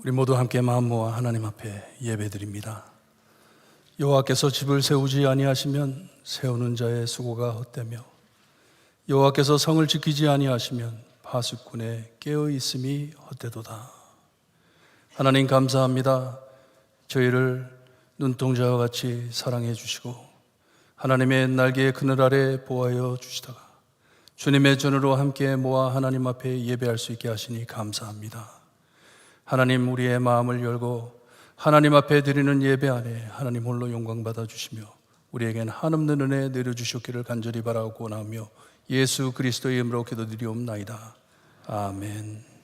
우리 모두 함께 마음 모아 하나님 앞에 예배드립니다. 여호와께서 집을 세우지 아니하시면 세우는 자의 수고가 헛되며 여호와께서 성을 지키지 아니하시면 파수꾼의 깨어 있음이 헛되도다. 하나님 감사합니다. 저희를 눈동자와 같이 사랑해 주시고 하나님의 날개의 그늘 아래 보호하여 주시다가 주님의 전으로 함께 모아 하나님 앞에 예배할 수 있게 하시니 감사합니다. 하나님, 우리의 마음을 열고 하나님 앞에 드리는 예배 안에 하나님 홀로 영광 받아 주시며 우리에겐 한없는 은혜 내려주셨기를 간절히 바라고 원하며 예수 그리스도의 이름으로 기도드리옵나이다. 아멘.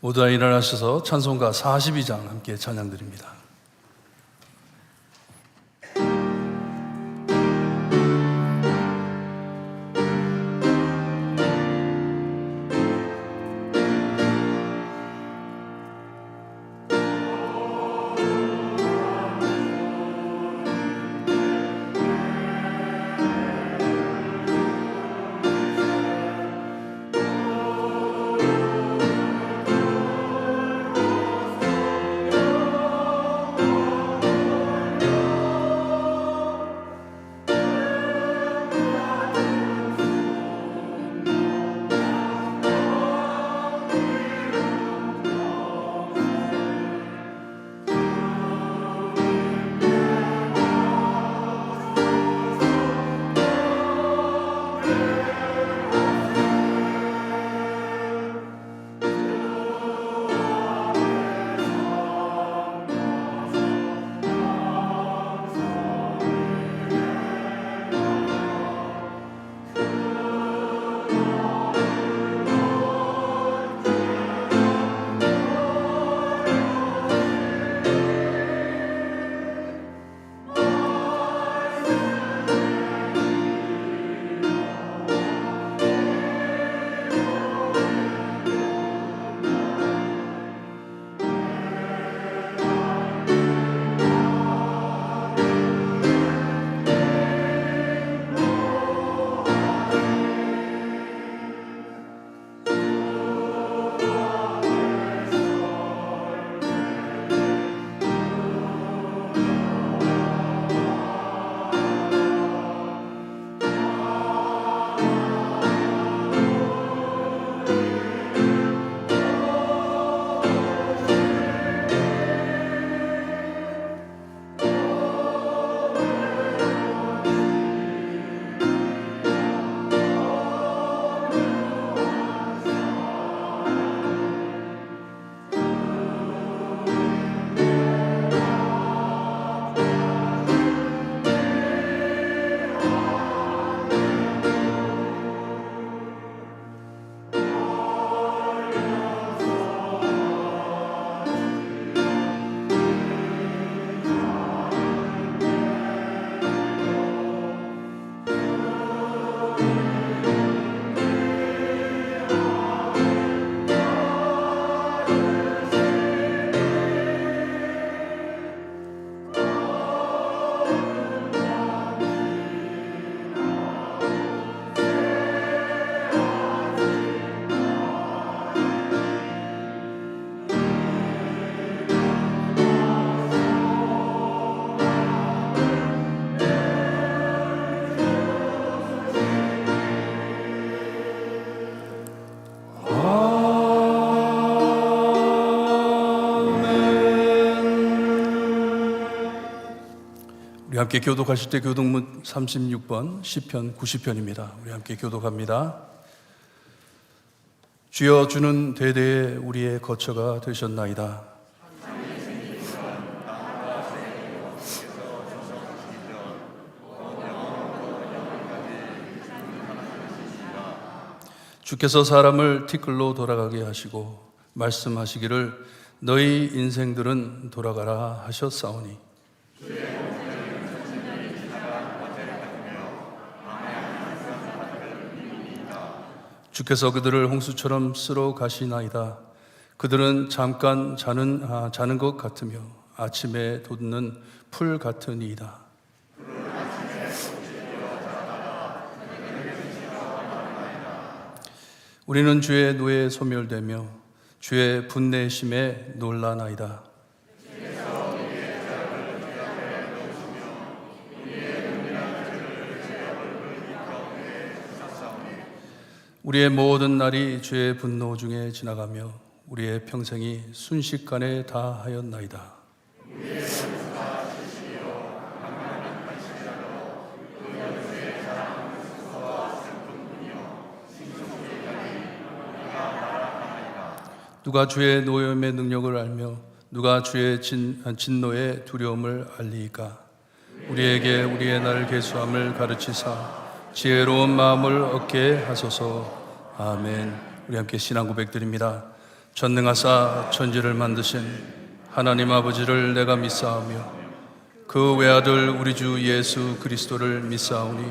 모두 다 일어나셔서 찬송가 42장 함께 찬양드립니다. 함께 교독하실 때 교독문 36번, 시편 90편입니다. 우리 함께 교독합니다. 주여, 주는 대대에 우리의 거처가 되셨나이다. 주께서 사람을 티끌로 돌아가게 하시고 말씀하시기를 너희 인생들은 돌아가라 하셨사오니 주께서 그들을 홍수처럼 쓸어 가시나이다. 그들은 잠깐 자는 것 같으며 아침에 돋는 풀 같으니이다. 우리는 주의 노에 소멸되며 주의 분내심에 놀라나이다. 우리의 모든 날이 주의 분노 중에 지나가며 우리의 평생이 순식간에 다하였나이다. 누가 주의 노염의 능력을 알며 누가 주의 진노의 두려움을 알리이까? 우리에게 우리의 날 계수함을 가르치사 지혜로운 마음을 얻게 하소서. 아멘. 우리 함께 신앙 고백드립니다. 전능하사 천지를 만드신 하나님 아버지를 내가 믿사오며 그 외아들 우리 주 예수 그리스도를 믿사오니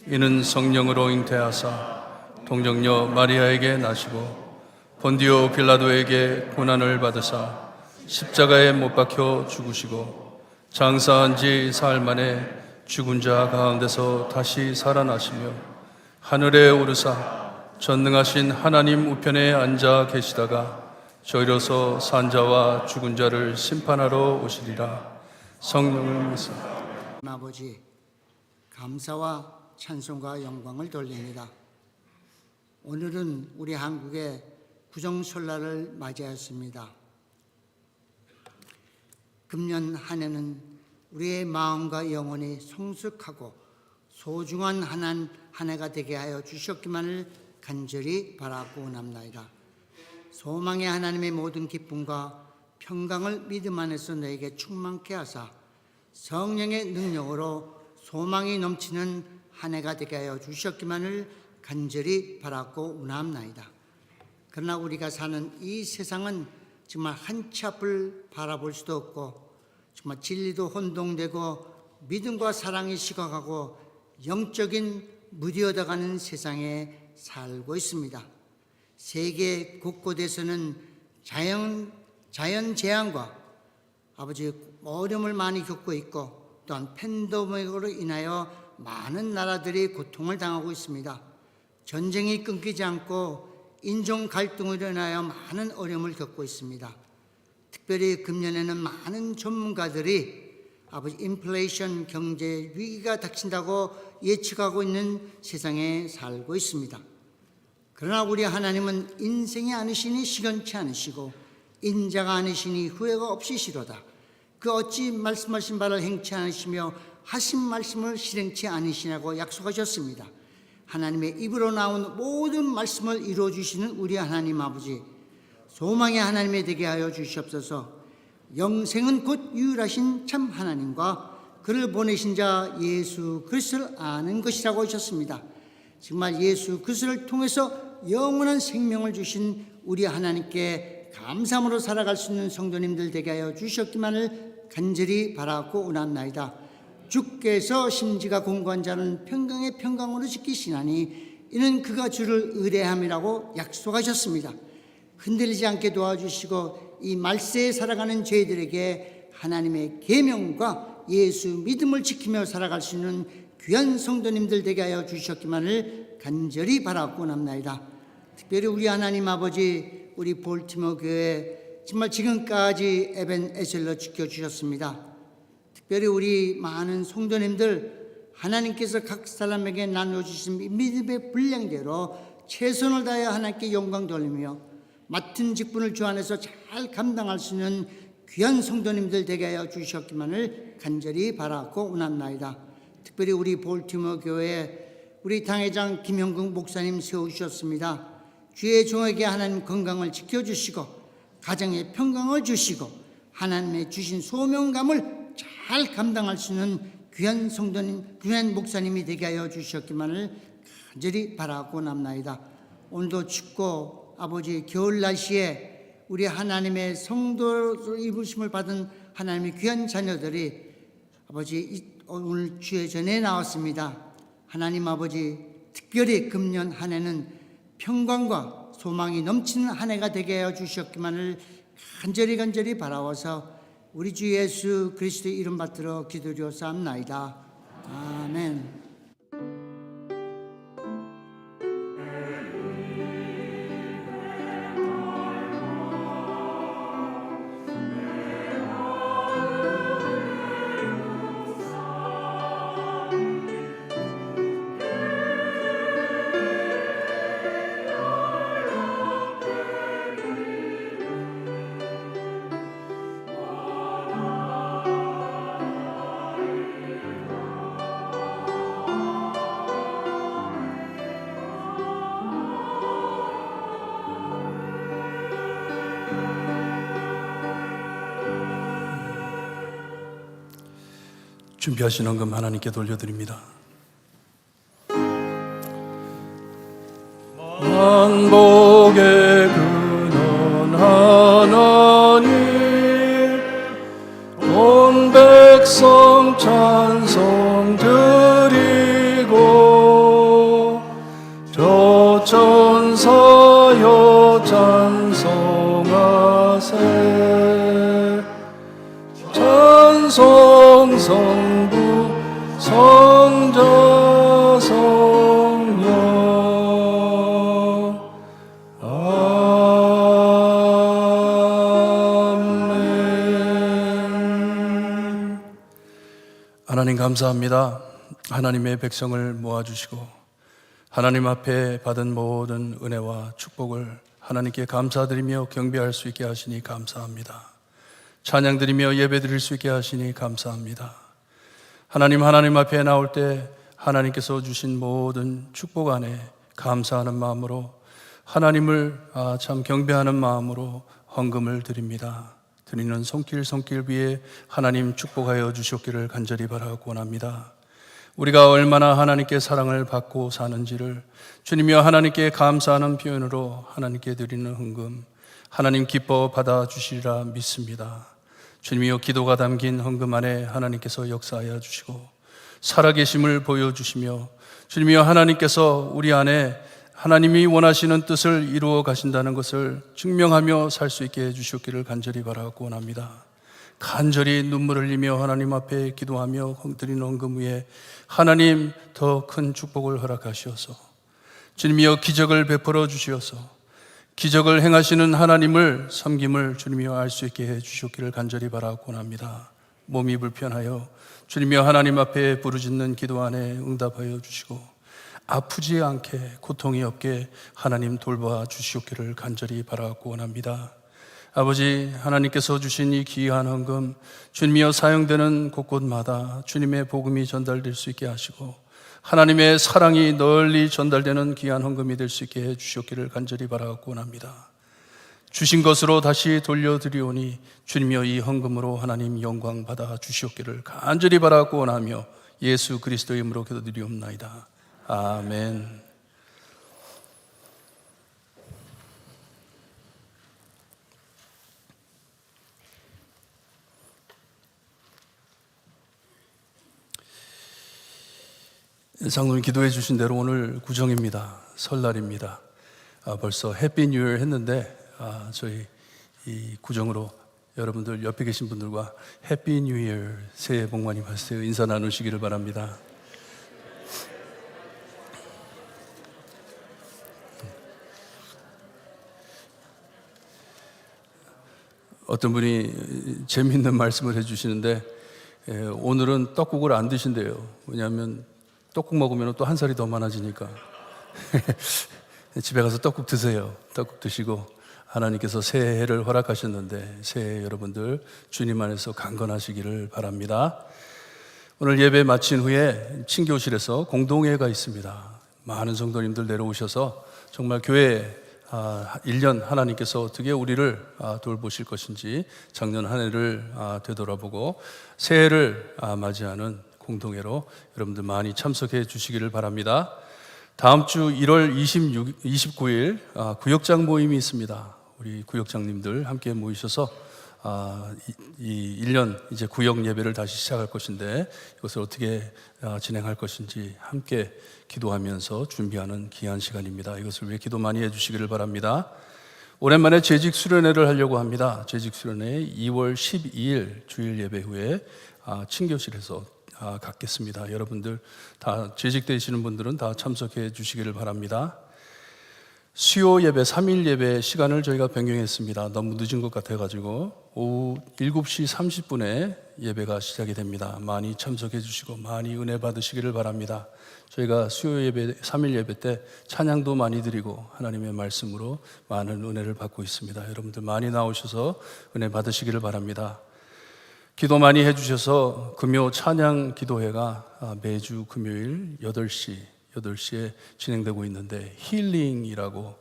이는 성령으로 잉태하사 동정녀 마리아에게 나시고 본디오 빌라도에게 고난을 받으사 십자가에 못 박혀 죽으시고 장사한 지 사흘 만에 죽은 자 가운데서 다시 살아나시며 하늘에 오르사 전능하신 하나님 우편에 앉아 계시다가 저희로서 산 자와 죽은 자를 심판하러 오시리라. 성령을 믿습니다. 아버지, 감사와 찬송과 영광을 돌립니다. 오늘은 우리 한국의 구정설날을 맞이하였습니다. 금년 한 해는 우리의 마음과 영혼이 성숙하고 소중한 한 해가 되게 하여 주셨기만을 간절히 바라고 원합나이다. 소망의 하나님의 모든 기쁨과 평강을 믿음 안에서 너에게 충만케 하사 성령의 능력으로 소망이 넘치는 한 해가 되게 하여 주셨기만을 간절히 바라고 원합나이다. 그러나 우리가 사는 이 세상은 정말 한치 앞을 바라볼 수도 없고 정말 진리도 혼동되고 믿음과 사랑이 식어가고 영적인 무디어져가는 세상에 살고 있습니다. 세계 곳곳에서는 자연 재앙과 아버지 어려움을 많이 겪고 있고 또한 팬데믹으로 인하여 많은 나라들이 고통을 당하고 있습니다. 전쟁이 끊기지 않고 인종 갈등으로 인하여 많은 어려움을 겪고 있습니다. 특별히 금년에는 많은 전문가들이 아버지 인플레이션 경제 위기가 닥친다고 예측하고 있는 세상에 살고 있습니다. 그러나 우리 하나님은 인생이 아니시니 시건치 않으시고 인자가 아니시니 후회가 없으시로다. 그 어찌 말씀하신 바를 행치 않으시며 하신 말씀을 실행치 않으시냐고 약속하셨습니다. 하나님의 입으로 나온 모든 말씀을 이루어주시는 우리 하나님 아버지, 소망의 하나님이 되게 하여 주시옵소서. 영생은 곧 유일하신 참 하나님과 그를 보내신 자 예수 그리스도를 아는 것이라고 하셨습니다. 정말 예수 그리스도를 통해서 영원한 생명을 주신 우리 하나님께 감사함으로 살아갈 수 있는 성도님들 되게 하여 주셨기만을 간절히 바라고 원합나이다. 주께서 심지가 공고한 자는 평강의 평강으로 지키시나니 이는 그가 주를 의뢰함이라고 약속하셨습니다. 흔들리지 않게 도와주시고 이 말세에 살아가는 저희들에게 하나님의 계명과 예수 믿음을 지키며 살아갈 수 있는 귀한 성도님들 되게 하여 주셨기만을 간절히 바라고 원합나이다. 특별히 우리 하나님 아버지, 우리 볼티모 교회 정말 지금까지 에벤에셀로 지켜주셨습니다. 특별히 우리 많은 성도님들 하나님께서 각 사람에게 나눠주신 믿음의 분량대로 최선을 다하여 하나님께 영광 돌리며 맡은 직분을 주 안에서 잘 감당할 수 있는 귀한 성도님들 되게 하여 주셨기만을 간절히 바라고 원합나이다. 특별히 우리 볼티모어 교회에 우리 당회장 김형국 목사님 세우셨습니다. 주의 종에게 하나님 건강을 지켜주시고 가정에 평강을 주시고 하나님의 주신 소명감을 잘 감당할 수 있는 귀한 성도님, 귀한 목사님이 되게 하여 주셨기만을 간절히 바라고 원합나이다. 오늘도 춥고 아버지 겨울 날씨에 우리 하나님의 성도로 입으심을 받은 하나님의 귀한 자녀들이 아버지 오늘 주의 전에 나왔습니다. 하나님 아버지 특별히 금년 한 해는 평강과 소망이 넘치는 한 해가 되게 하여 주셨기만을 간절히 바라워서 우리 주 예수 그리스도의 이름 받들어 기도드렸사옵나이다. 아멘. 준비하신 헌금 하나님께 돌려드립니다. 만복의 근원 하나님, 온 백성 찬송 드리고 저 천사여 찬송하세. 찬송 성부 성자 성령 아멘. 하나님 감사합니다. 하나님의 백성을 모아주시고 하나님 앞에 받은 모든 은혜와 축복을 하나님께 감사드리며 경배할 수 있게 하시니 감사합니다. 찬양드리며 예배드릴 수 있게 하시니 감사합니다. 하나님 앞에 나올 때 하나님께서 주신 모든 축복 안에 감사하는 마음으로 하나님을 참 경배하는 마음으로 헌금을 드립니다. 드리는 손길 위에 하나님 축복하여 주셨기를 간절히 바라고 원합니다. 우리가 얼마나 하나님께 사랑을 받고 사는지를 주님이여 하나님께 감사하는 표현으로 하나님께 드리는 헌금 하나님 기뻐 받아주시리라 믿습니다. 주님이여 기도가 담긴 헌금 안에 하나님께서 역사하여 주시고 살아계심을 보여주시며 주님이여 하나님께서 우리 안에 하나님이 원하시는 뜻을 이루어 가신다는 것을 증명하며 살 수 있게 해주셨기를 간절히 바라고 원합니다. 간절히 눈물을 흘리며 하나님 앞에 기도하며 드리는 헌금 위에 하나님 더 큰 축복을 허락하시어서 주님이여 기적을 베풀어 주시어서 기적을 행하시는 하나님을 섬김을 주님이여 알 수 있게 해주셨기를 간절히 바라고 원합니다. 몸이 불편하여 주님이여 하나님 앞에 부르짖는 기도 안에 응답하여 주시고 아프지 않게 고통이 없게 하나님 돌봐 주시옵기를 간절히 바라고 원합니다. 아버지 하나님께서 주신 이 귀한 헌금 주님이여 사용되는 곳곳마다 주님의 복음이 전달될 수 있게 하시고 하나님의 사랑이 널리 전달되는 귀한 헌금이 될 수 있게 해주셨기를 간절히 바라고 원합니다. 주신 것으로 다시 돌려드리오니 주님이여 이 헌금으로 하나님 영광 받아 주시옵기를 간절히 바라고 원하며 예수 그리스도의 이름으로 기도드리옵나이다. 아멘. 장로님 기도해 주신 대로 오늘 구정입니다. 설날입니다. 벌써 해피 뉴 이어 했는데 저희 이 구정으로 여러분들 옆에 계신 분들과 해피 뉴 이어 새해 복 많이 받으세요. 인사 나누시기를 바랍니다. 어떤 분이 재미있는 말씀을 해주시는데 오늘은 떡국을 안 드신대요. 왜냐하면 떡국 먹으면 또 한 살이 더 많아지니까 집에 가서 떡국 드세요. 떡국 드시고 하나님께서 새해를 허락하셨는데 새해 여러분들 주님 안에서 강건하시기를 바랍니다. 오늘 예배 마친 후에 친교실에서 공동회가 있습니다. 많은 성도님들 내려오셔서 정말 교회 1년 하나님께서 어떻게 우리를 돌보실 것인지 작년 한 해를 되돌아보고 새해를 맞이하는 공동회로 여러분들 많이 참석해 주시기를 바랍니다. 다음 주 1월 29일 구역장 모임이 있습니다. 우리 구역장님들 함께 모이셔서 이 1년 이제 구역 예배를 다시 시작할 것인데 이것을 어떻게 진행할 것인지 함께 기도하면서 준비하는 귀한 시간입니다. 이것을 위해 기도 많이 해주시기를 바랍니다. 오랜만에 재직 수련회를 하려고 합니다. 재직 수련회 2월 12일 주일 예배 후에 친교실에서 갖겠습니다. 여러분들 다 재직되시는 분들은 다 참석해 주시기를 바랍니다. 수요 예배 3일 예배 시간을 저희가 변경했습니다. 너무 늦은 것 같아가지고 오후 7시 30분에 예배가 시작이 됩니다. 많이 참석해 주시고 많이 은혜 받으시기를 바랍니다. 저희가 수요 예배 3일 예배 때 찬양도 많이 드리고 하나님의 말씀으로 많은 은혜를 받고 있습니다. 여러분들 많이 나오셔서 은혜 받으시기를 바랍니다. 기도 많이 해주셔서 금요 찬양 기도회가 매주 금요일 8시에 진행되고 있는데 힐링이라고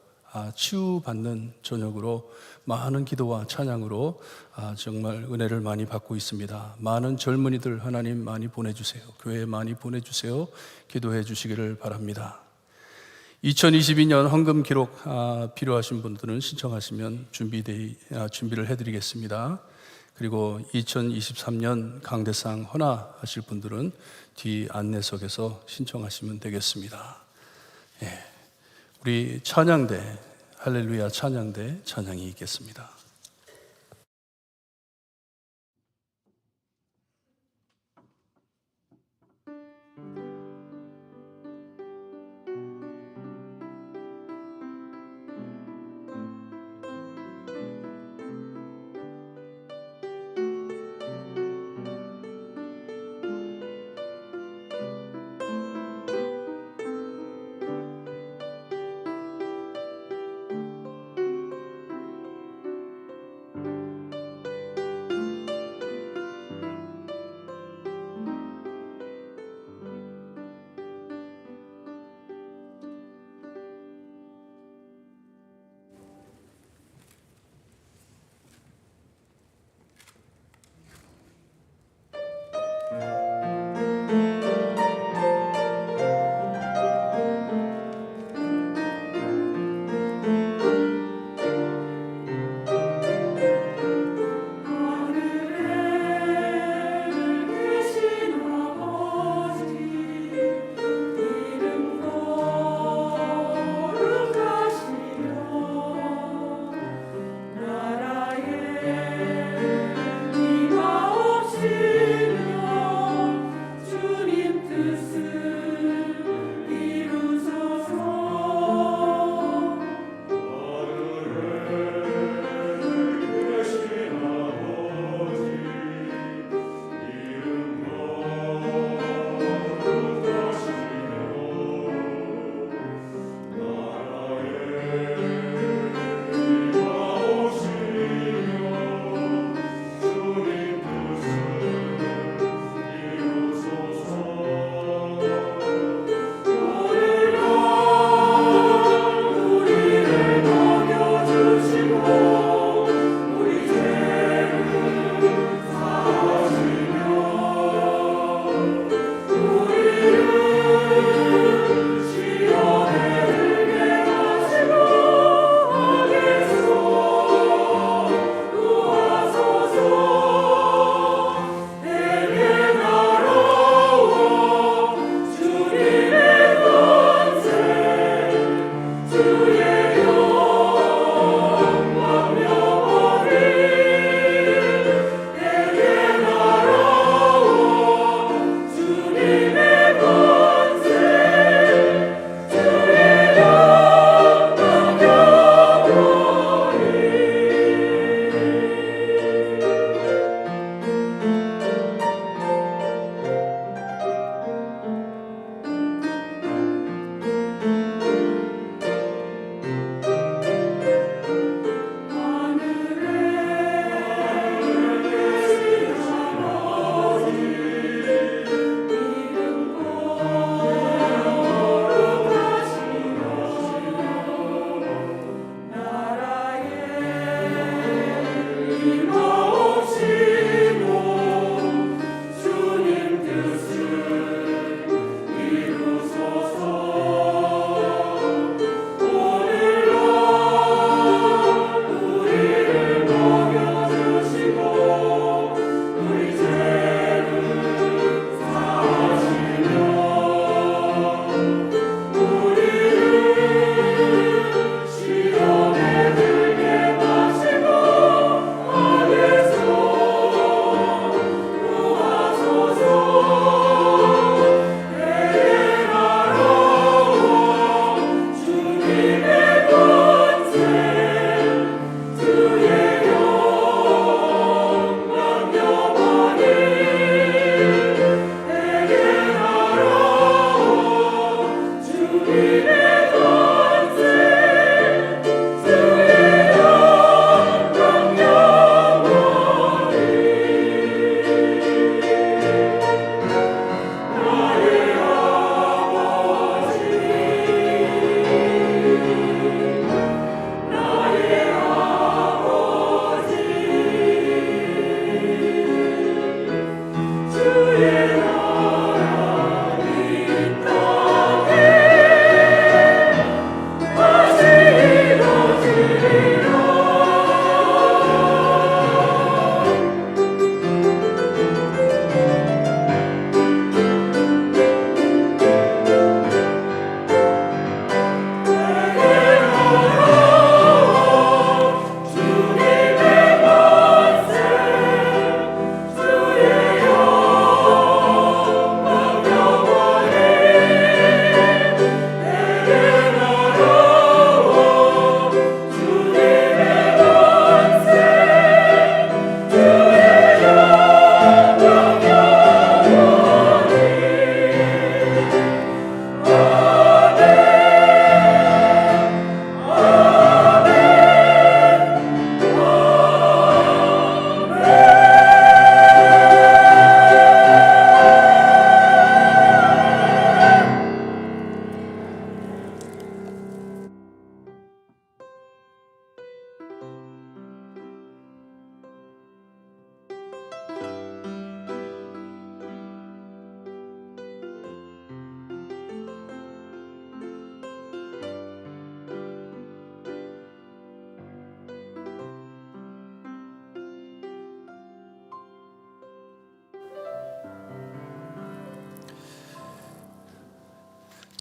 치유받는 저녁으로 많은 기도와 찬양으로 정말 은혜를 많이 받고 있습니다. 많은 젊은이들 하나님 많이 보내주세요. 교회에 많이 보내주세요. 기도해 주시기를 바랍니다. 2022년 헌금 기록 필요하신 분들은 신청하시면 준비를 해드리겠습니다. 그리고 2023년 강대상 헌화하실 분들은 뒤 안내석에서 신청하시면 되겠습니다. 우리 찬양대, 할렐루야 찬양대 찬양이 있겠습니다.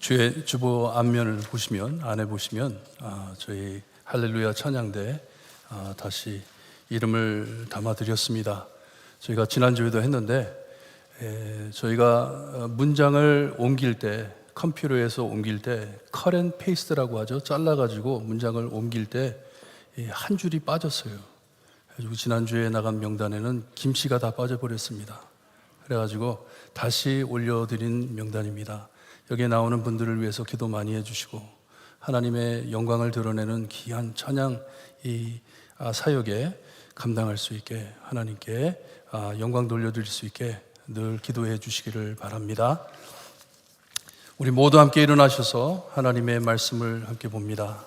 주보 앞면을 보시면, 안에 보시면 저희 할렐루야 찬양대 다시 이름을 담아드렸습니다. 저희가 지난주에도 했는데 저희가 문장을 옮길 때, 컴퓨터에서 옮길 때 컷 앤 페이스트라고 하죠. 잘라가지고 문장을 옮길 때 한 줄이 빠졌어요. 그래가지고 지난주에 나간 명단에는 김씨가 다 빠져버렸습니다. 그래가지고 다시 올려드린 명단입니다. 여기에 나오는 분들을 위해서 기도 많이 해주시고 하나님의 영광을 드러내는 귀한 찬양 이 사역에 감당할 수 있게, 하나님께 영광 돌려드릴 수 있게 늘 기도해 주시기를 바랍니다. 우리 모두 함께 일어나셔서 하나님의 말씀을 함께 봅니다.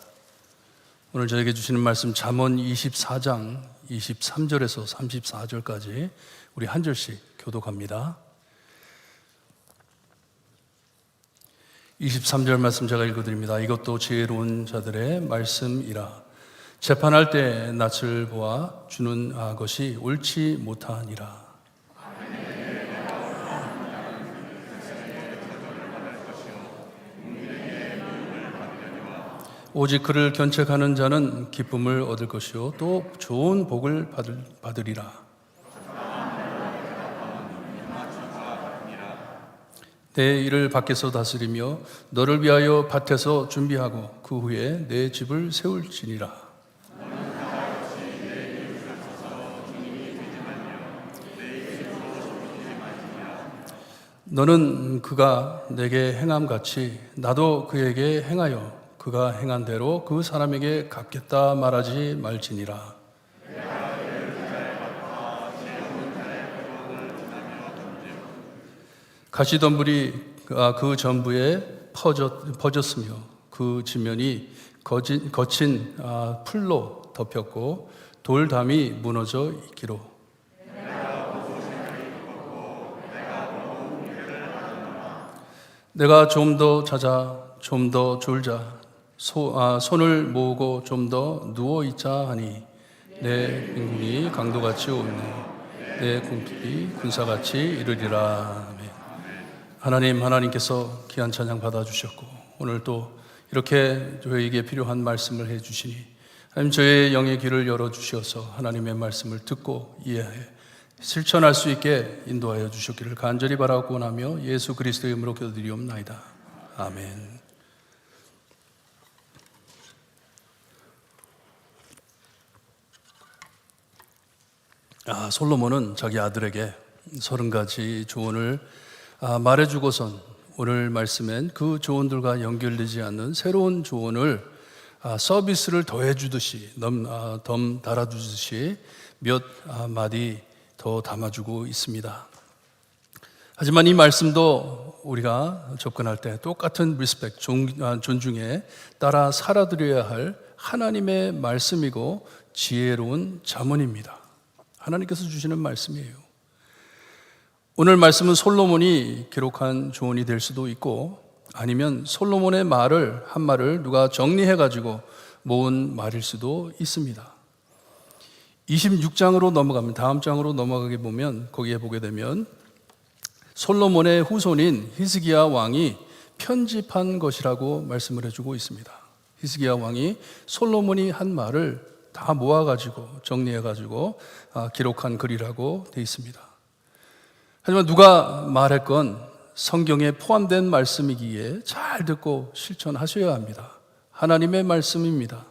오늘 저에게 주시는 말씀 잠언 24장 23절에서 34절까지 우리 한 절씩 교독합니다. 23절 말씀 제가 읽어드립니다. 이것도 지혜로운 자들의 말씀이라. 재판할 때 낯을 보아 주는 것이 옳지 못하니라. 오직 그를 견책하는 자는 기쁨을 얻을 것이요 또 좋은 복을 받으리라. 내 일을 밖에서 다스리며 너를 위하여 밭에서 준비하고 그 후에 내 집을 세울지니라. 너는 그가 내게 행함같이 나도 그에게 행하여 그가 행한 대로 그 사람에게 갚겠다 말하지 말지니라. 가시덤불이 그 전부에 퍼졌으며 그 지면이 거친 풀로 덮였고 돌담이 무너져 있기로. 내가 좀 더 자자 좀 더 졸자 손을 모으고 좀 더 누워있자 하니 내 빈궁이 강도같이 오르네 내 궁핍이 군사같이 이르리라. 아멘. 하나님께서 귀한 찬양 받아주셨고 오늘 또 이렇게 저에게 필요한 말씀을 해주시니 하나님 저의 영의 귀를 열어주셔서 하나님의 말씀을 듣고 이해해 실천할 수 있게 인도하여 주셨기를 간절히 바라고 나며 예수 그리스도의 이름으로 기도드리옵나이다. 아멘. 솔로몬은 자기 아들에게 30가지 조언을 말해주고선 오늘 말씀엔 그 조언들과 연결되지 않는 새로운 조언을 서비스를 더해주듯이 덤 달아주듯이 몇 마디 더 담아주고 있습니다. 하지만 이 말씀도 우리가 접근할 때 똑같은 리스펙, 존중에 따라 살아드려야 할 하나님의 말씀이고 지혜로운 잠언입니다. 하나님께서 주시는 말씀이에요. 오늘 말씀은 솔로몬이 기록한 조언이 될 수도 있고 아니면 솔로몬의 한 말을 누가 정리해가지고 모은 말일 수도 있습니다. 26장으로 넘어가면 다음 장으로 넘어가게 보면 거기에 보게 되면 솔로몬의 후손인 히스기야 왕이 편집한 것이라고 말씀을 해주고 있습니다. 히스기야 왕이 솔로몬이 한 말을 다 모아가지고 정리해가지고 기록한 글이라고 되어 있습니다. 하지만 누가 말했건 성경에 포함된 말씀이기에 잘 듣고 실천하셔야 합니다. 하나님의 말씀입니다.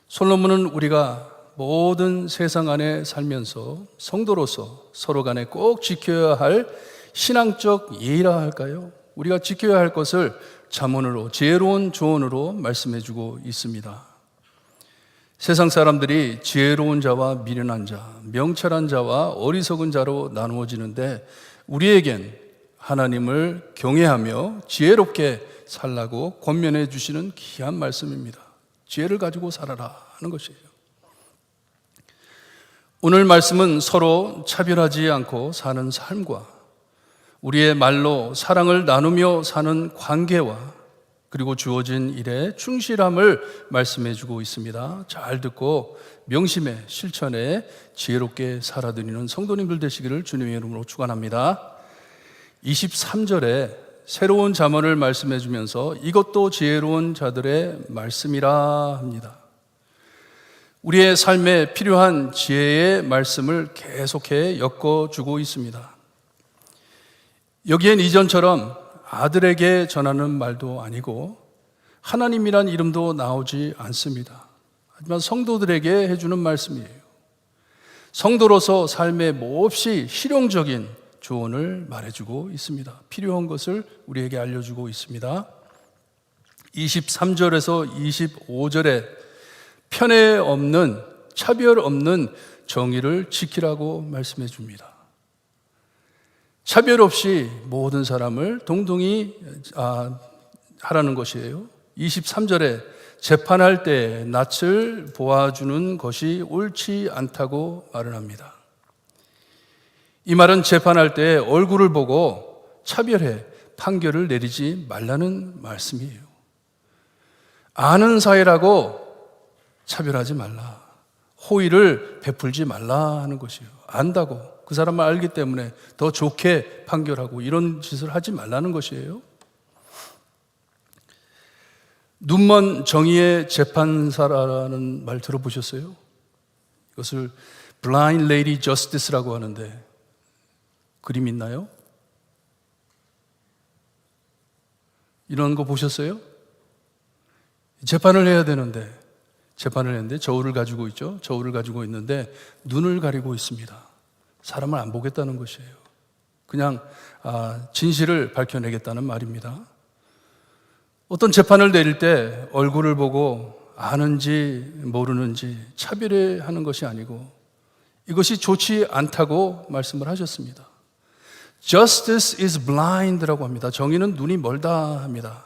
솔로몬은 우리가 모든 세상 안에 살면서 성도로서 서로 간에 꼭 지켜야 할 신앙적 예의라 할까요? 우리가 지켜야 할 것을 잠언으로 지혜로운 조언으로 말씀해 주고 있습니다. 세상 사람들이 지혜로운 자와 미련한 자, 명철한 자와 어리석은 자로 나누어지는데 우리에겐 하나님을 경외하며 지혜롭게 살라고 권면해 주시는 귀한 말씀입니다. 지혜를 가지고 살아라 하는 것이에요. 오늘 말씀은 서로 차별하지 않고 사는 삶과 우리의 말로 사랑을 나누며 사는 관계와 그리고 주어진 일에 충실함을 말씀해 주고 있습니다. 잘 듣고 명심에 실천에 지혜롭게 살아드리는 성도님들 되시기를 주님의 이름으로 축원합니다. 23절에 새로운 잠언을 말씀해 주면서 이것도 지혜로운 자들의 말씀이라 합니다. 우리의 삶에 필요한 지혜의 말씀을 계속해 엮어주고 있습니다. 여기엔 이전처럼 아들에게 전하는 말도 아니고 하나님이란 이름도 나오지 않습니다. 하지만 성도들에게 해주는 말씀이에요. 성도로서 삶에 몹시 실용적인 조언을 말해주고 있습니다. 필요한 것을 우리에게 알려주고 있습니다. 23절에서 25절에 편애 없는, 차별 없는 정의를 지키라고 말씀해 줍니다. 차별 없이 모든 사람을 동등히 하라는 것이에요. 23절에 재판할 때 낯을 보아주는 것이 옳지 않다고 말을 합니다. 이 말은 재판할 때 얼굴을 보고 차별해 판결을 내리지 말라는 말씀이에요. 아는 사이라고 차별하지 말라. 호의를 베풀지 말라 하는 것이에요. 안다고 그 사람을 알기 때문에 더 좋게 판결하고 이런 짓을 하지 말라는 것이에요. 눈먼 정의의 재판사라는 말 들어보셨어요? 이것을 Blind Lady Justice라고 하는데 그림 있나요? 이런 거 보셨어요? 재판을 해야 되는데 재판을 했는데 저울을 가지고 있죠. 저울을 가지고 있는데 눈을 가리고 있습니다. 사람을 안 보겠다는 것이에요. 그냥 진실을 밝혀내겠다는 말입니다. 어떤 재판을 내릴 때 얼굴을 보고 아는지 모르는지 차별하는 것이 아니고 이것이 좋지 않다고 말씀을 하셨습니다. Justice is blind라고 합니다. 정의는 눈이 멀다 합니다.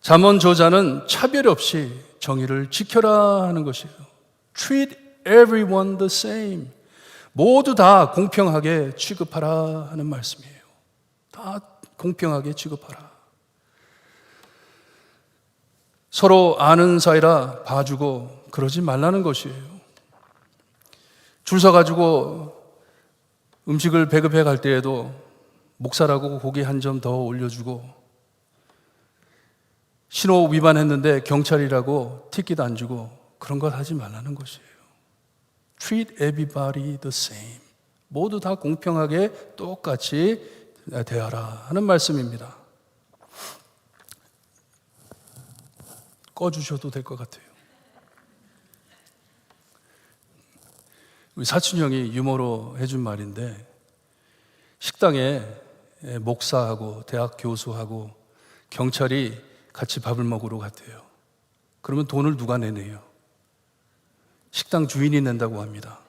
잠언 저자는 차별 없이 정의를 지켜라 하는 것이에요. Treat everyone the same. 모두 다 공평하게 취급하라 하는 말씀이에요. 다 공평하게 취급하라. 서로 아는 사이라 봐주고 그러지 말라는 것이에요. 줄 서가지고 음식을 배급해 갈 때에도 목사라고 고기 한 점 더 올려주고 신호 위반했는데 경찰이라고 티켓 안 주고 그런 걸 하지 말라는 것이에요. Treat everybody the same. 모두 다 공평하게 똑같이 대하라 하는 말씀입니다. 꺼주셔도 될 것 같아요. 우리 사촌 형이 유머로 해준 말인데 식당에 목사하고 대학 교수하고 경찰이 같이 밥을 먹으러 갔대요. 그러면 돈을 누가 내네요? 식당 주인이 낸다고 합니다.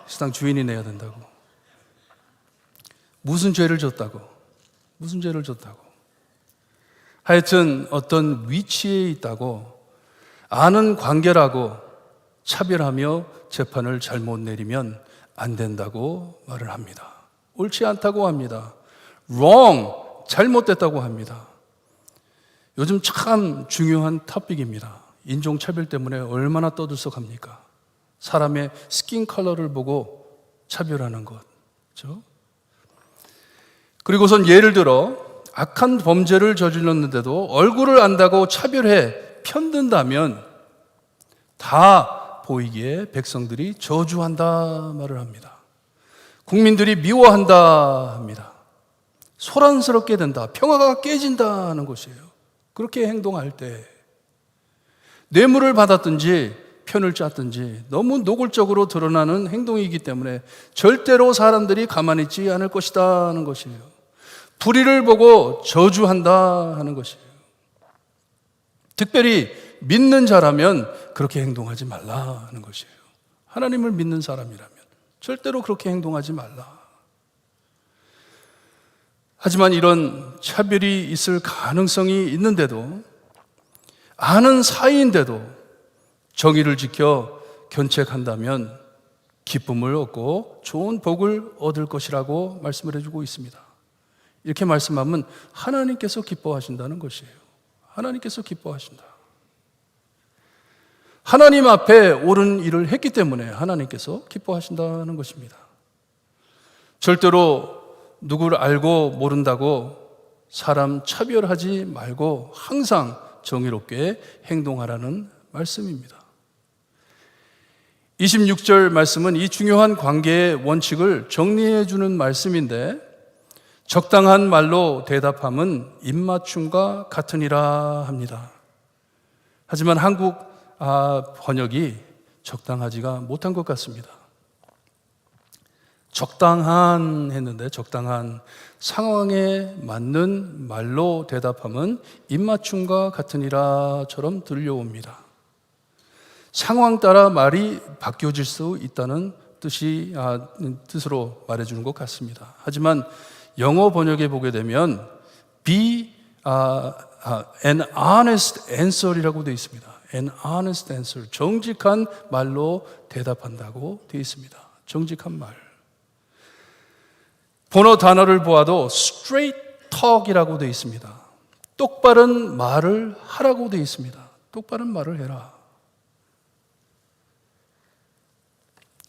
식당 주인이 내야 된다고. 무슨 죄를 졌다고? 무슨 죄를 졌다고? 하여튼 어떤 위치에 있다고 아는 관계라고 차별하며 재판을 잘못 내리면 안 된다고 말을 합니다. 옳지 않다고 합니다. wrong, 잘못됐다고 합니다. 요즘 참 중요한 토픽입니다. 인종차별 때문에 얼마나 떠들썩합니까? 사람의 스킨 컬러를 보고 차별하는 것. 그렇죠? 그리고선 예를 들어 악한 범죄를 저질렀는데도 얼굴을 안다고 차별해 편든다면 다 보이기에 백성들이 저주한다 말을 합니다. 국민들이 미워한다 합니다. 소란스럽게 된다. 평화가 깨진다는 것이에요. 그렇게 행동할 때 뇌물을 받았든지 편을 짰든지 너무 노골적으로 드러나는 행동이기 때문에 절대로 사람들이 가만히 있지 않을 것이다 하는 것이에요. 불의를 보고 저주한다 하는 것이에요. 특별히 믿는 자라면 그렇게 행동하지 말라 하는 것이에요. 하나님을 믿는 사람이라면 절대로 그렇게 행동하지 말라. 하지만 이런 차별이 있을 가능성이 있는데도 아는 사이인데도 정의를 지켜 견책한다면 기쁨을 얻고 좋은 복을 얻을 것이라고 말씀을 해주고 있습니다. 이렇게 말씀하면 하나님께서 기뻐하신다는 것이에요. 하나님께서 기뻐하신다. 하나님 앞에 옳은 일을 했기 때문에 하나님께서 기뻐하신다는 것입니다. 절대로 누구를 알고 모른다고 사람 차별하지 말고 항상 정의롭게 행동하라는 말씀입니다. 26절 말씀은 이 중요한 관계의 원칙을 정리해 주는 말씀인데, 적당한 말로 대답함은 입맞춤과 같으니라 합니다. 하지만 한국 번역이 적당하지가 못한 것 같습니다. 적당한 했는데 적당한, 상황에 맞는 말로 대답함은 입맞춤과 같으니라처럼 들려옵니다. 상황 따라 말이 바뀌어질 수 있다는 뜻으로 말해주는 것 같습니다. 하지만 영어 번역에 보게 되면 be an honest answer이라고 되어 있습니다. an honest answer, 정직한 말로 대답한다고 되어 있습니다. 정직한 말. 본어 단어를 보아도 straight talk이라고 되어 있습니다. 똑바른 말을 하라고 되어 있습니다. 똑바른 말을 해라.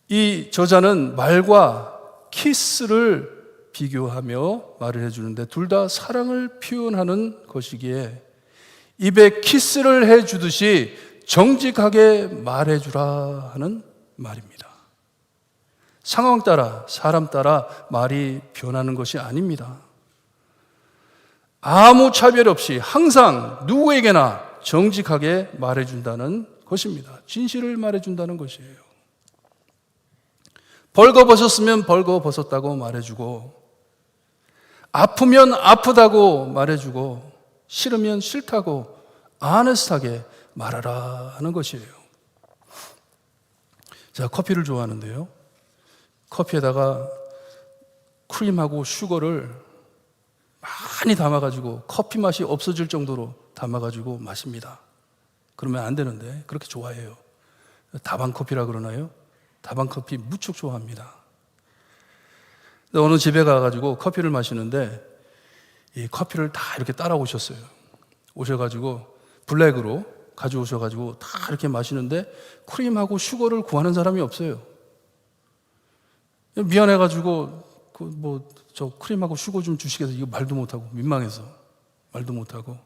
이 저자는 말과 키스를 비교하며 말을 해주는데 둘 다 사랑을 표현하는 것이기에 입에 키스를 해주듯이 정직하게 말해주라 하는 말입니다. 상황 따라, 사람 따라 말이 변하는 것이 아닙니다. 아무 차별 없이 항상 누구에게나 정직하게 말해준다는 것입니다. 진실을 말해준다는 것이에요. 벌거벗었으면 벌거벗었다고 말해주고, 아프면 아프다고 말해주고, 싫으면 싫다고 아네스트하게 말하라 하는 것이에요. 제가 커피를 좋아하는데요, 커피에다가 크림하고 슈거를 많이 담아가지고 커피 맛이 없어질 정도로 담아가지고 마십니다. 그러면 안 되는데 그렇게 좋아해요. 다방 커피라 그러나요? 다방 커피 무척 좋아합니다. 어느 집에 가가지고 커피를 마시는데 이 커피를 다 이렇게 따라 오셨어요. 오셔가지고 블랙으로 가져오셔가지고 다 이렇게 마시는데 크림하고 슈거를 구하는 사람이 없어요. 미안해가지고 저 크림하고 슈거 좀 주시겠어요? 이거 말도 못하고 민망해서 말도 못하고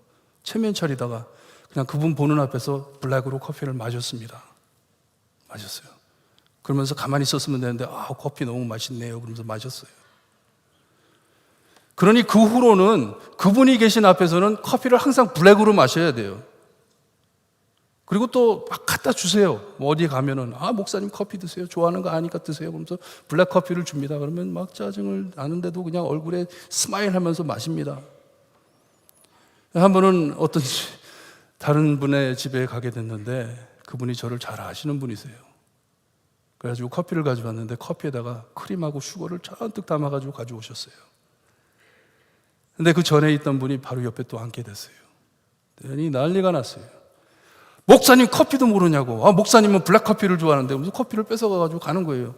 체면 차리다가 그냥 그분 보는 앞에서 블랙으로 커피를 마셨습니다. 마셨어요. 그러면서 가만히 있었으면 되는데 커피 너무 맛있네요 그러면서 마셨어요. 그러니 그 후로는 그분이 계신 앞에서는 커피를 항상 블랙으로 마셔야 돼요. 그리고 또 막 갖다 주세요. 뭐 어디 가면은 목사님 커피 드세요. 좋아하는 거 아니까 드세요. 그러면서 블랙 커피를 줍니다. 그러면 막 짜증을 나는데도 그냥 얼굴에 스마일 하면서 마십니다. 한 번은 어떤 다른 분의 집에 가게 됐는데 그분이 저를 잘 아시는 분이세요. 그래가지고 커피를 가져왔는데 커피에다가 크림하고 슈거를 잔뜩 담아가지고 가져오셨어요. 근데 그 전에 있던 분이 바로 옆에 또 앉게 됐어요. 그러니 난리가 났어요. 목사님 커피도 모르냐고. 목사님은 블랙커피를 좋아하는데 무슨 커피를 뺏어가가지고 가는 거예요.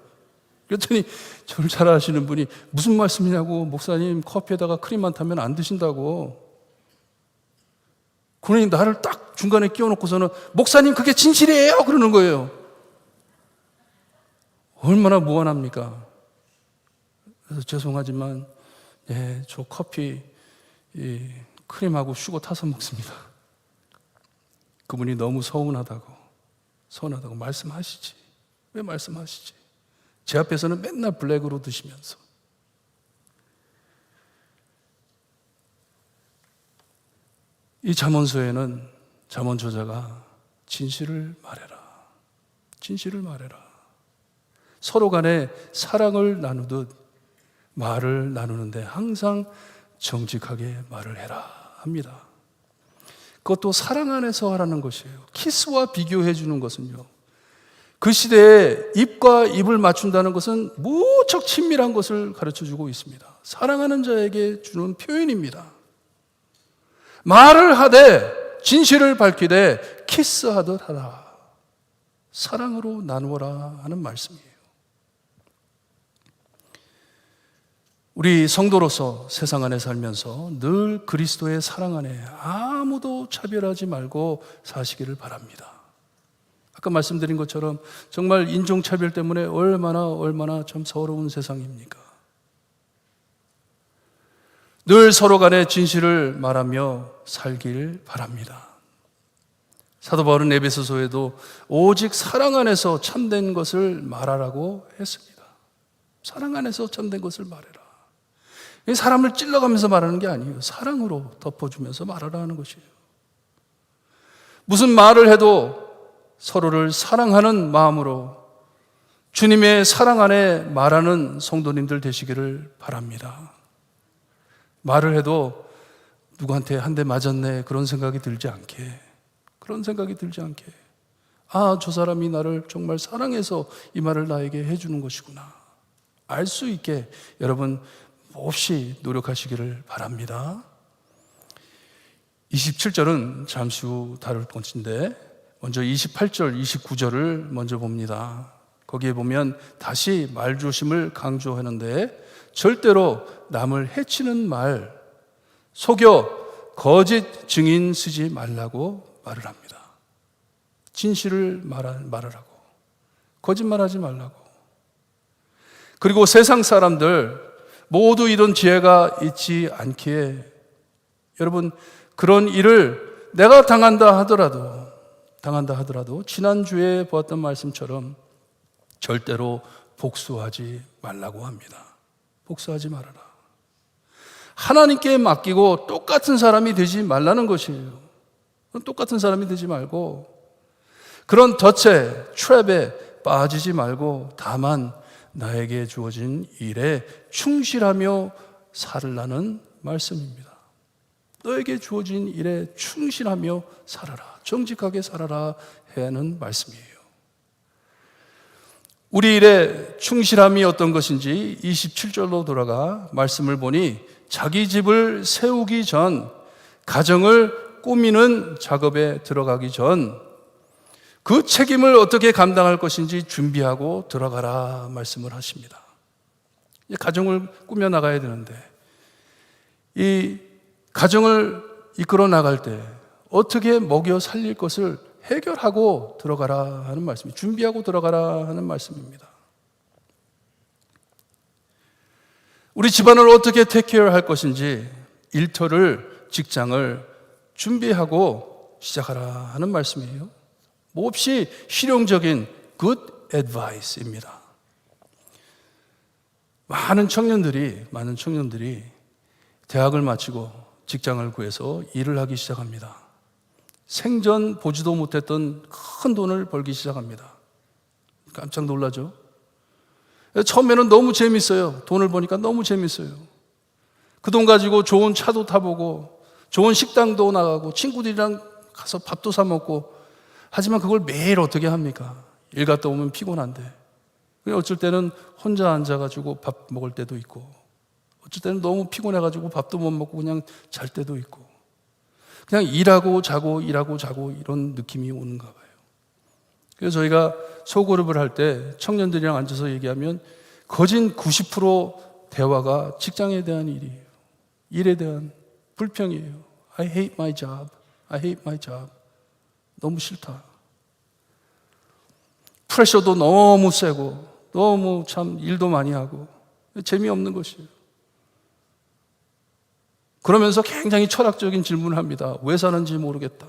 그랬더니 저를 잘 아시는 분이 무슨 말씀이냐고. 목사님 커피에다가 크림만 타면 안 드신다고. 그러니 나를 딱 중간에 끼워놓고서는 목사님 그게 진실이에요 그러는 거예요. 얼마나 무한합니까? 그래서 죄송하지만 저 커피 크림하고 슈거 타서 먹습니다. 그분이 너무 서운하다고 말씀하시지. 왜 말씀하시지? 제 앞에서는 맨날 블랙으로 드시면서. 이 잠언서에는 잠언 저자가 진실을 말해라. 진실을 말해라. 서로 간에 사랑을 나누듯 말을 나누는데 항상 정직하게 말을 해라 합니다. 그것도 사랑 안에서 하라는 것이에요. 키스와 비교해 주는 것은요, 그 시대에 입과 입을 맞춘다는 것은 무척 친밀한 것을 가르쳐 주고 있습니다. 사랑하는 자에게 주는 표현입니다. 말을 하되 진실을 밝히되 키스하듯 하라. 사랑으로 나누어라 하는 말씀이에요. 우리 성도로서 세상 안에 살면서 늘 그리스도의 사랑 안에 아무도 차별하지 말고 사시기를 바랍니다. 아까 말씀드린 것처럼 정말 인종차별 때문에 얼마나 참 서러운 세상입니까? 늘 서로 간에 진실을 말하며 살길 바랍니다. 사도 바울은 에베소서에도 오직 사랑 안에서 참된 것을 말하라고 했습니다. 사랑 안에서 참된 것을 말해라. 사람을 찔러가면서 말하는 게 아니에요. 사랑으로 덮어주면서 말하라는 것이에요. 무슨 말을 해도 서로를 사랑하는 마음으로 주님의 사랑 안에 말하는 성도님들 되시기를 바랍니다. 말을 해도 누구한테 한 대 맞았네 그런 생각이 들지 않게, 아, 저 사람이 나를 정말 사랑해서 이 말을 나에게 해주는 것이구나 알 수 있게 여러분 몹시 노력하시기를 바랍니다. 27절은 잠시 후 다룰 것인데 먼저 28절, 29절을 먼저 봅니다. 거기에 보면 다시 말조심을 강조하는데 절대로 남을 해치는 말, 속여 거짓 증인 쓰지 말라고 말을 합니다. 진실을 말하라고, 거짓말하지 말라고. 그리고 세상 사람들 모두 이런 지혜가 있지 않기에 여러분 그런 일을 내가 당한다 하더라도 지난주에 보았던 말씀처럼 절대로 복수하지 말라고 합니다. 복수하지 말아라. 하나님께 맡기고 똑같은 사람이 되지 말라는 것이에요. 똑같은 사람이 되지 말고 그런 덫에, 트랩에 빠지지 말고 다만 나에게 주어진 일에 충실하며 살라는 말씀입니다. 너에게 주어진 일에 충실하며 살아라. 정직하게 살아라 해야 하는 말씀이에요. 우리 일에 충실함이 어떤 것인지 27절로 돌아가 말씀을 보니 자기 집을 세우기 전, 가정을 꾸미는 작업에 들어가기 전 그 책임을 어떻게 감당할 것인지 준비하고 들어가라 말씀을 하십니다. 가정을 꾸며 나가야 되는데 이 가정을 이끌어 나갈 때 어떻게 먹여 살릴 것을 해결하고 들어가라 하는 말씀이, 준비하고 들어가라 하는 말씀입니다. 우리 집안을 어떻게 테이크케어 할 것인지 일터를, 직장을 준비하고 시작하라 하는 말씀이에요. 몹시 실용적인 good advice입니다. 많은 청년들이 대학을 마치고 직장을 구해서 일을 하기 시작합니다. 생전 보지도 못했던 큰 돈을 벌기 시작합니다. 깜짝 놀라죠? 처음에는 너무 재밌어요. 돈을 버니까 너무 재밌어요. 그 돈 가지고 좋은 차도 타보고 좋은 식당도 나가고 친구들이랑 가서 밥도 사 먹고, 하지만 그걸 매일 어떻게 합니까? 일 갔다 오면 피곤한데. 어쩔 때는 혼자 앉아가지고 밥 먹을 때도 있고, 어쩔 때는 너무 피곤해가지고 밥도 못 먹고 그냥 잘 때도 있고, 그냥 일하고 자고 이런 느낌이 오는가 봐요. 그래서 저희가 소그룹을 할 때 청년들이랑 앉아서 얘기하면 거진 90% 대화가 직장에 대한 일이에요. 일에 대한 불평이에요. I hate my job. 너무 싫다. 프레셔도 너무 세고 너무 참 일도 많이 하고 재미없는 것이에요. 그러면서 굉장히 철학적인 질문을 합니다. 왜 사는지 모르겠다.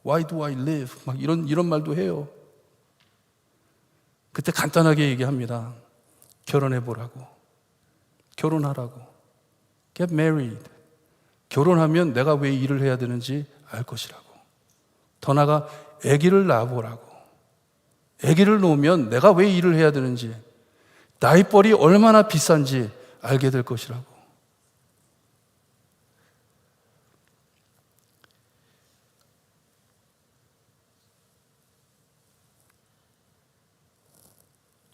Why do I live? 막 이런 말도 해요. 그때 간단하게 얘기합니다. 결혼해보라고. 결혼하라고. Get married. 결혼하면 내가 왜 일을 해야 되는지 알 것이라고. 더 나아가 아기를 낳아보라고. 아기를 놓으면 내가 왜 일을 해야 되는지, 나이벌이 얼마나 비싼지 알게 될 것이라고.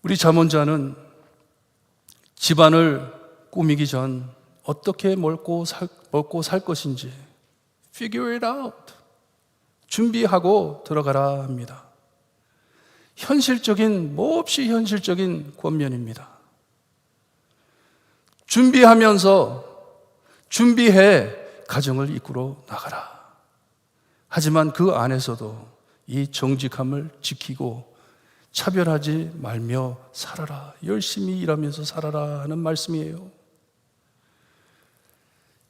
우리 잠언자는 집안을 꾸미기 전 어떻게 먹고 살 것인지 figure it out. 준비하고 들어가라 합니다. 몹시 현실적인 권면입니다. 준비해 가정을 이끌어 나가라. 하지만 그 안에서도 이 정직함을 지키고 차별하지 말며 살아라. 열심히 일하면서 살아라 하는 말씀이에요.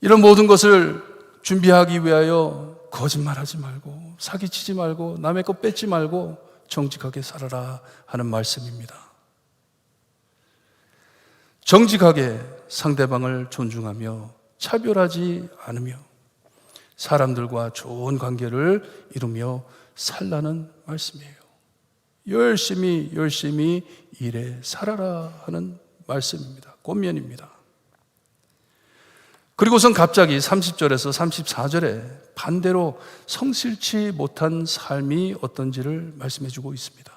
이런 모든 것을 준비하기 위하여 거짓말하지 말고 사기치지 말고 남의 것 뺏지 말고 정직하게 살아라 하는 말씀입니다. 정직하게 상대방을 존중하며 차별하지 않으며 사람들과 좋은 관계를 이루며 살라는 말씀이에요. 열심히 일해 살아라 하는 말씀입니다. 권면입니다. 그리고선 갑자기 30절에서 34절에 반대로 성실치 못한 삶이 어떤지를 말씀해 주고 있습니다.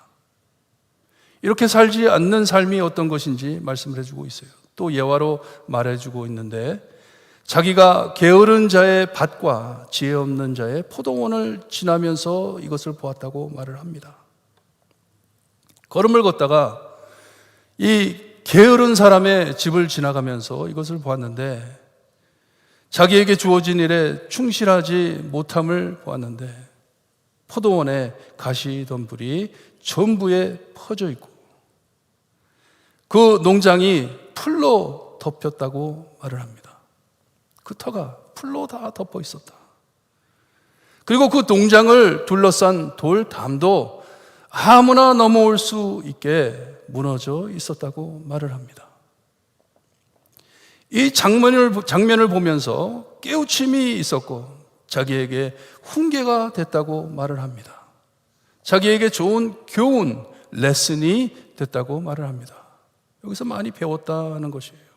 이렇게 살지 않는 삶이 어떤 것인지 말씀을 해주고 있어요. 또 예화로 말해주고 있는데 자기가 게으른 자의 밭과 지혜 없는 자의 포도원을 지나면서 이것을 보았다고 말을 합니다. 걸음을 걷다가 이 게으른 사람의 집을 지나가면서 이것을 보았는데 자기에게 주어진 일에 충실하지 못함을 보았는데 포도원에 가시덤불이 전부에 퍼져 있고 그 농장이 풀로 덮였다고 말을 합니다. 그 터가 풀로 다 덮어 있었다. 그리고 그 농장을 둘러싼 돌담도 아무나 넘어올 수 있게 무너져 있었다고 말을 합니다. 이 장면을 보면서 깨우침이 있었고 자기에게 훈계가 됐다고 말을 합니다. 자기에게 좋은 교훈, 레슨이 됐다고 말을 합니다. 여기서 많이 배웠다는 것이에요.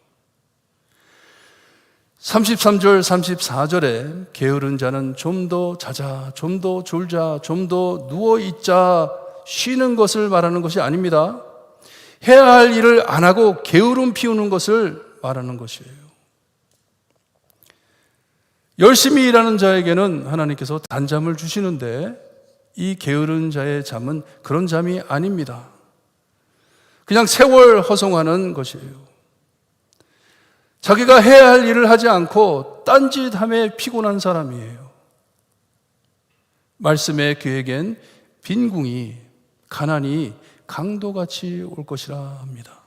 33절, 34절에 게으른 자는 좀 더 자자, 좀 더 졸자, 좀 더 누워있자 쉬는 것을 말하는 것이 아닙니다. 해야 할 일을 안 하고 게으름 피우는 것을 말하는 것이에요. 열심히 일하는 자에게는 하나님께서 단잠을 주시는데 이 게으른 자의 잠은 그런 잠이 아닙니다. 그냥 세월 허송하는 것이에요. 자기가 해야 할 일을 하지 않고 딴짓함에 피곤한 사람이에요. 말씀의 그에겐 빈궁이 가난이 강도같이 올 것이라 합니다.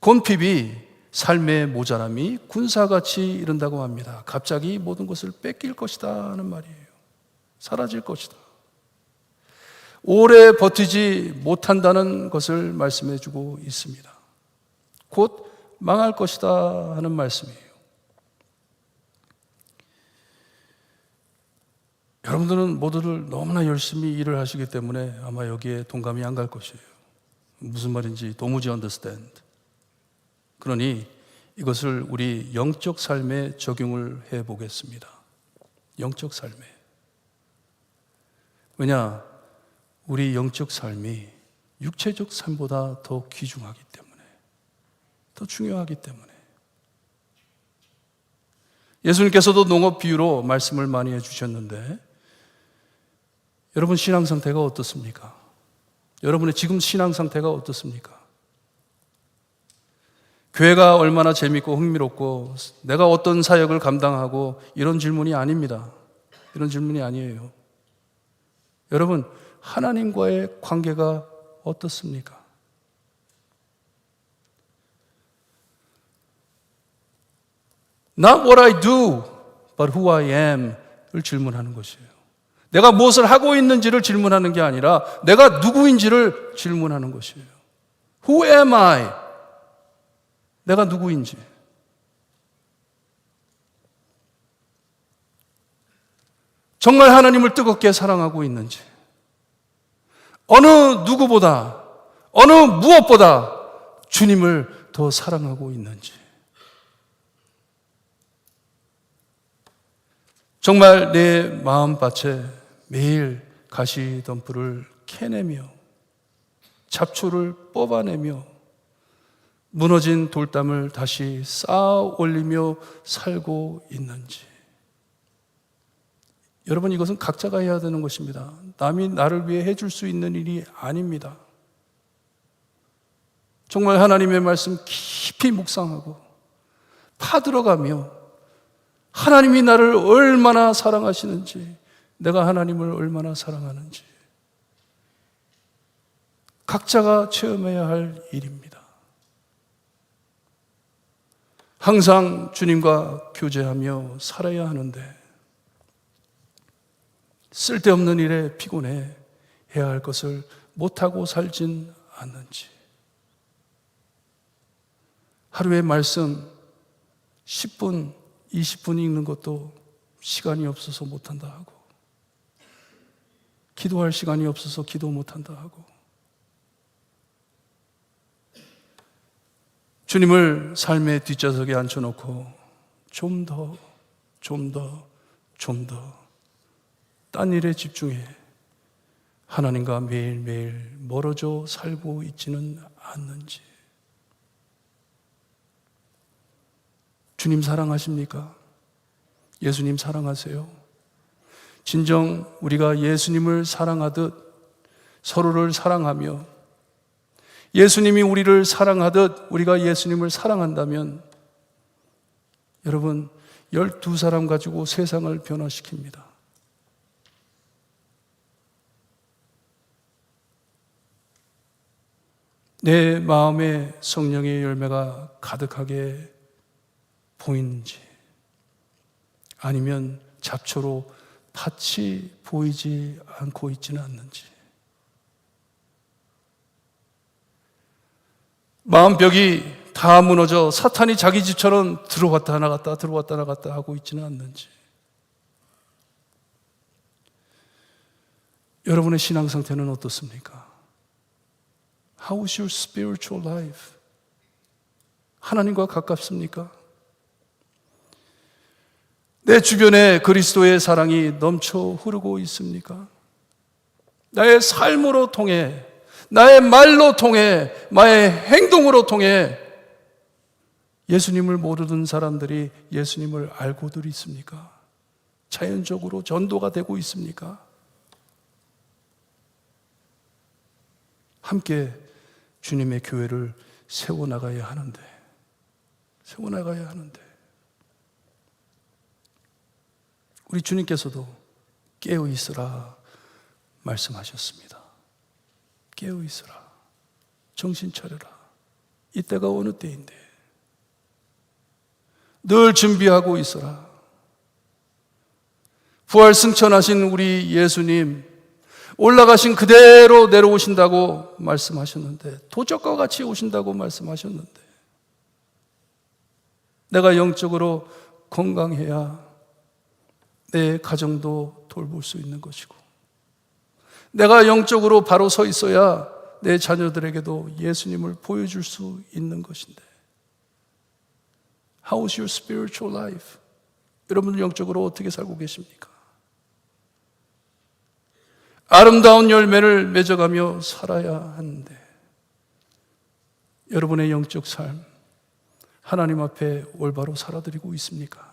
곤핍이 삶의 모자람이 군사같이 이른다고 합니다. 갑자기 모든 것을 뺏길 것이다 하는 말이에요. 사라질 것이다. 오래 버티지 못한다는 것을 말씀해 주고 있습니다. 곧 망할 것이다 하는 말씀이에요. 여러분들은 모두들 너무나 열심히 일을 하시기 때문에 아마 여기에 동감이 안 갈 것이에요. 무슨 말인지 도무지 understand. 그러니 이것을 우리 영적 삶에 적용을 해 보겠습니다. 영적 삶에. 왜냐? 우리 영적 삶이 육체적 삶보다 더 귀중하기 때문에, 더 중요하기 때문에. 예수님께서도 농업 비유로 말씀을 많이 해주셨는데 여러분 신앙 상태가 어떻습니까? 여러분의 지금 신앙 상태가 어떻습니까? 교회가 얼마나 재밌고 흥미롭고 내가 어떤 사역을 감당하고 이런 질문이 아닙니다. 이런 질문이 아니에요. 여러분 하나님과의 관계가 어떻습니까? Not what I do, but who I am을 질문하는 것이에요. 내가 무엇을 하고 있는지를 질문하는 게 아니라 내가 누구인지를 질문하는 것이에요. Who am I? 내가 누구인지. 정말 하나님을 뜨겁게 사랑하고 있는지. 어느 누구보다, 어느 무엇보다 주님을 더 사랑하고 있는지. 정말 내 마음밭에 매일 가시덤불을 캐내며 잡초를 뽑아내며 무너진 돌담을 다시 쌓아 올리며 살고 있는지. 여러분 이것은 각자가 해야 되는 것입니다. 남이 나를 위해 해줄 수 있는 일이 아닙니다. 정말 하나님의 말씀 깊이 묵상하고 파들어가며 하나님이 나를 얼마나 사랑하시는지, 내가 하나님을 얼마나 사랑하는지 각자가 체험해야 할 일입니다. 항상 주님과 교제하며 살아야 하는데 쓸데없는 일에 피곤해 해야 할 것을 못하고 살진 않는지, 하루에 말씀 10분, 20분 읽는 것도 시간이 없어서 못한다 하고, 기도할 시간이 없어서 기도 못한다 하고, 주님을 삶의 뒷좌석에 앉혀놓고 좀 더 딴 일에 집중해 하나님과 매일매일 멀어져 살고 있지는 않는지. 주님 사랑하십니까? 예수님 사랑하세요? 진정 우리가 예수님을 사랑하듯 서로를 사랑하며 예수님이 우리를 사랑하듯 우리가 예수님을 사랑한다면 여러분 12사람 가지고 세상을 변화시킵니다. 내 마음에 성령의 열매가 가득하게 보이는지 아니면 잡초로 팥이 보이지 않고 있지는 않는지, 마음벽이 다 무너져 사탄이 자기 집처럼 들어왔다 나갔다 하고 있지는 않는지, 여러분의 신앙 상태는 어떻습니까? How is your spiritual life? 하나님과 가깝습니까? 내 주변에 그리스도의 사랑이 넘쳐 흐르고 있습니까? 나의 삶으로 통해, 나의 말로 통해, 나의 행동으로 통해 예수님을 모르는 사람들이 예수님을 알고들 있습니까? 자연적으로 전도가 되고 있습니까? 함께 주님의 교회를 세워나가야 하는데 우리 주님께서도 깨어 있으라 말씀하셨습니다. 깨어 있으라, 정신 차려라. 이때가 어느 때인데 늘 준비하고 있어라. 부활 승천하신 우리 예수님 올라가신 그대로 내려오신다고 말씀하셨는데, 도적과 같이 오신다고 말씀하셨는데, 내가 영적으로 건강해야 내 가정도 돌볼 수 있는 것이고, 내가 영적으로 바로 서 있어야 내 자녀들에게도 예수님을 보여줄 수 있는 것인데, How is your spiritual life? 여러분 영적으로 어떻게 살고 계십니까? 아름다운 열매를 맺어가며 살아야 하는데 여러분의 영적 삶 하나님 앞에 올바로 살아드리고 있습니까?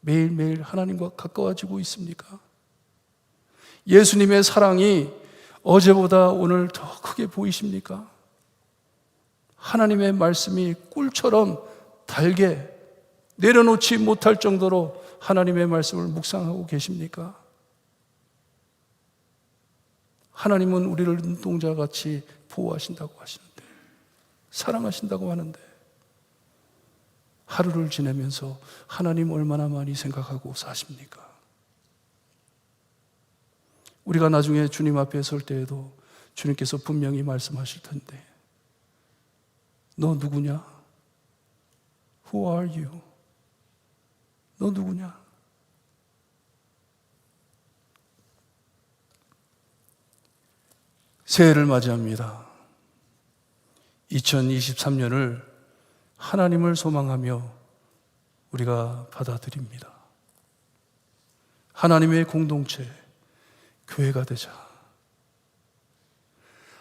매일매일 하나님과 가까워지고 있습니까? 예수님의 사랑이 어제보다 오늘 더 크게 보이십니까? 하나님의 말씀이 꿀처럼 달게 내려놓지 못할 정도로 하나님의 말씀을 묵상하고 계십니까? 하나님은 우리를 눈동자같이 보호하신다고 하시는데, 사랑하신다고 하는데, 하루를 지내면서 하나님 얼마나 많이 생각하고 사십니까? 우리가 나중에 주님 앞에 설 때에도 주님께서 분명히 말씀하실 텐데, 너 누구냐? Who are you? 너 누구냐? 새해를 맞이합니다. 2023년을 하나님을 소망하며 우리가 받아들입니다. 하나님의 공동체, 교회가 되자.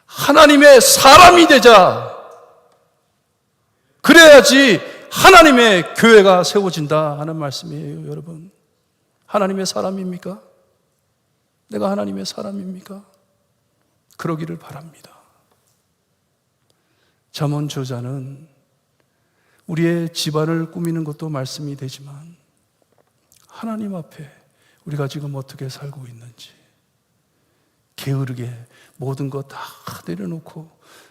하나님의 사람이 되자. 그래야지 하나님의 교회가 세워진다 하는 말씀이에요, 여러분. 하나님의 사람입니까? 내가 하나님의 사람입니까? 그러기를 바랍니다. 잠언 저자는 우리의 집안을 꾸미는 것도 말씀이 되지만 하나님 앞에 우리가 지금 어떻게 살고 있는지, 게으르게 모든 것 다 내려놓고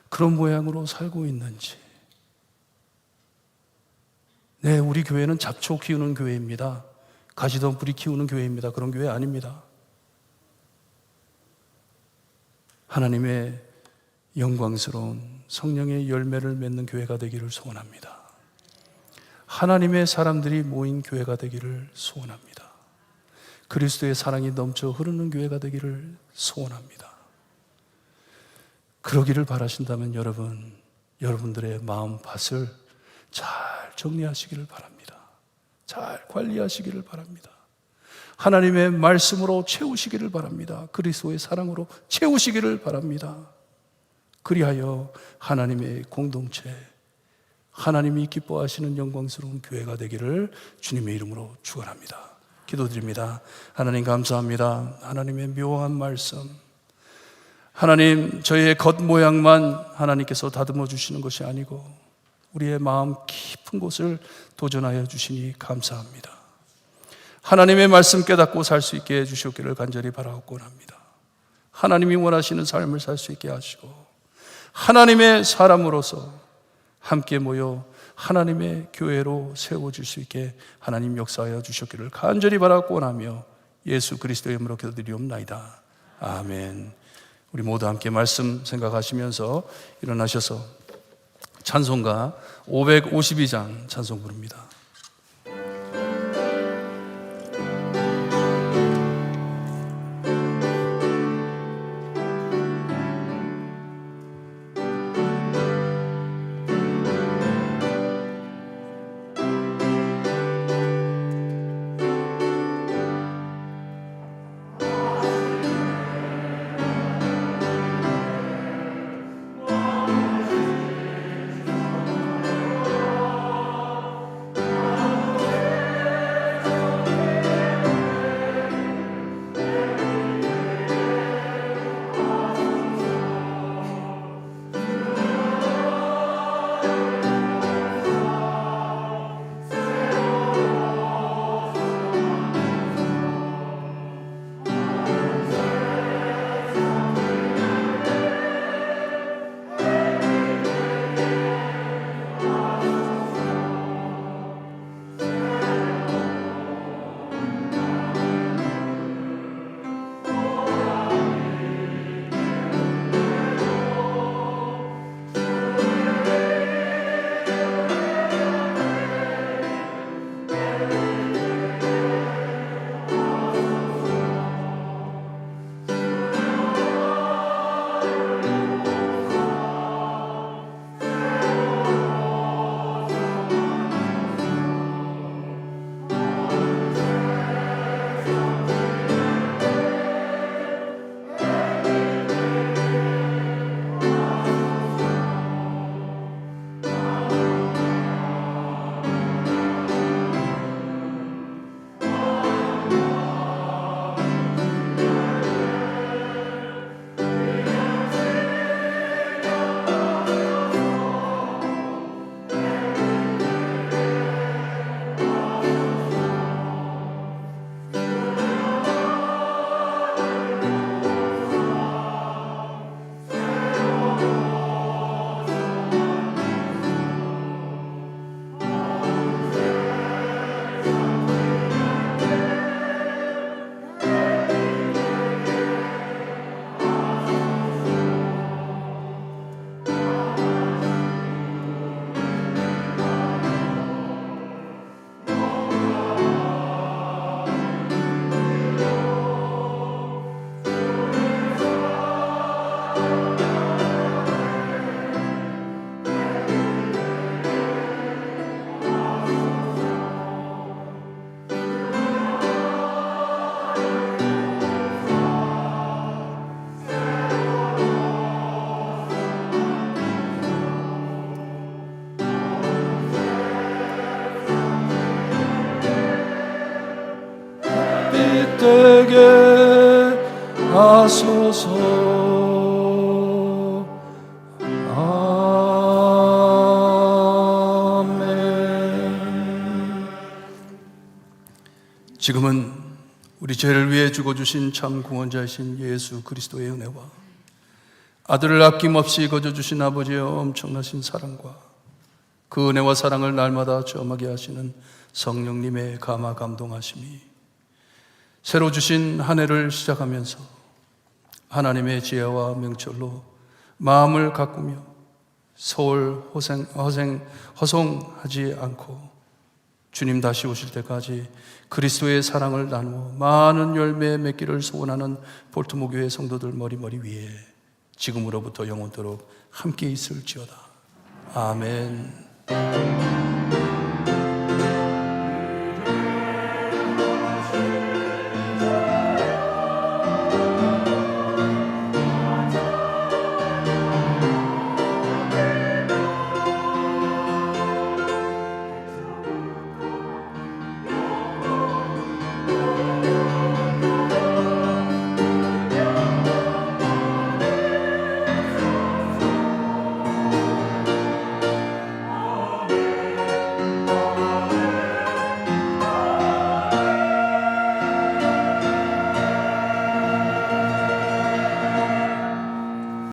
그런 모양으로 살고 있는지, 네, 우리 교회는 잡초 키우는 교회입니다. 가시덤 뿌리 키우는 교회입니다. 그런 교회 아닙니다. 하나님의 영광스러운 성령의 열매를 맺는 교회가 되기를 소원합니다. 하나님의 사람들이 모인 교회가 되기를 소원합니다. 그리스도의 사랑이 넘쳐 흐르는 교회가 되기를 소원합니다. 그러기를 바라신다면 여러분들의 마음밭을 잘 정리하시기를 바랍니다. 잘 관리하시기를 바랍니다. 하나님의 말씀으로 채우시기를 바랍니다. 그리스도의 사랑으로 채우시기를 바랍니다. 그리하여 하나님의 공동체, 하나님이 기뻐하시는 영광스러운 교회가 되기를 주님의 이름으로 축원합니다. 기도드립니다. 하나님 감사합니다. 하나님의 묘한 말씀, 하나님 저희의 겉모양만 하나님께서 다듬어 주시는 것이 아니고 우리의 마음 깊은 곳을 도전하여 주시니 감사합니다. 하나님의 말씀 깨닫고 살 수 있게 해주시옵기를 간절히 바라옵고 합니다. 하나님이 원하시는 삶을 살 수 있게 하시고 하나님의 사람으로서 함께 모여 하나님의 교회로 세워질 수 있게 하나님 역사하여 주셨기를 간절히 바라옵고 원하며 예수 그리스도의 이름으로 기도드리옵나이다. 아멘. 우리 모두 함께 말씀 생각하시면서 일어나셔서 찬송가 552장 찬송 부릅니다. 되게 하소서. 아멘. 지금은 우리 죄를 위해 죽어주신 참 구원자이신 예수 그리스도의 은혜와 아들을 아낌없이 거저주신 아버지의 엄청나신 사랑과 그 은혜와 사랑을 날마다 체험하게 하시는 성령님의 감화 감동하심이 새로 주신 한 해를 시작하면서 하나님의 지혜와 명철로 마음을 가꾸며 허송하지 않고 주님 다시 오실 때까지 그리스도의 사랑을 나누어 많은 열매 맺기를 소원하는 볼트모 교회 성도들 머리 위에 지금으로부터 영원토록 함께 있을지어다. 아멘.